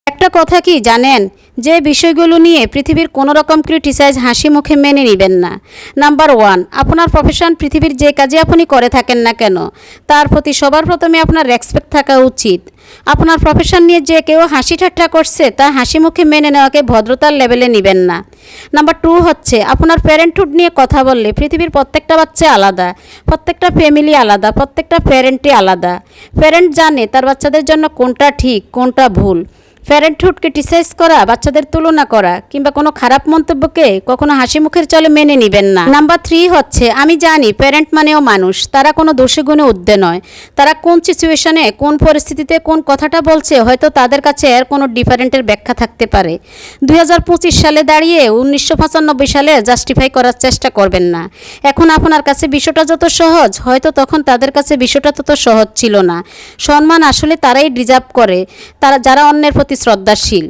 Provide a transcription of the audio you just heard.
একটা কথা কি জানেন, যে বিষয়গুলো নিয়ে পৃথিবীর কোনো রকম ক্রিটিসাইজ হাসি মুখে মেনে নেবেন না। নাম্বার ওয়ান, আপনার প্রফেশন পৃথিবীর যে কাজে আপনি করে থাকেন না কেন তার প্রতি সবার প্রথমে আপনার রেসপেক্ট থাকা উচিত। আপনার প্রফেশন নিয়ে যে কেউ হাসি ঠাট্টা করছে তা হাসি মুখে মেনে নেওয়াকে ভদ্রতার লেভেলে নেবেন না। নাম্বার টু হচ্ছে, আপনার প্যারেন্টহুড নিয়ে কথা বললে পৃথিবীর প্রত্যেকটা বাচ্চা আলাদা, প্রত্যেকটা ফ্যামিলি আলাদা, প্রত্যেকটা প্যারেন্টই আলাদা। প্যারেন্ট জানে তার বাচ্চাদের জন্য কোনটা ঠিক কোনটা ভুল। প্যারেন্টহুড ক্রিটিসাইজ করা, বাচ্চাদের তুলনা করা কিংবা কোনো খারাপ মন্তব্যকে কখনো হাসি মুখের চলে মেনে নেবেন না। নাম্বার থ্রি হচ্ছে, আমি জানি প্যারেন্ট মানেও মানুষ, তারা কোনো দোষে গুণে ঊর্ধ্বে নয়। তারা কোন সিচুয়েশনে কোন পরিস্থিতিতে কোন কথাটা বলছে হয়তো তাদের কাছে এর কোনো ডিফারেন্টের ব্যাখ্যা থাকতে পারে। 2025 সালে দাঁড়িয়ে 1995 সালে জাস্টিফাই করার চেষ্টা করবেন না। এখন আপনার কাছে বিষয়টা যত সহজ, হয়তো তখন তাদের কাছে বিষয়টা তত সহজ ছিল না। সম্মান আসলে তারাই ডিজার্ভ করে, তারা যারা অন্যের প্রতি শ্রদ্ধাশীল।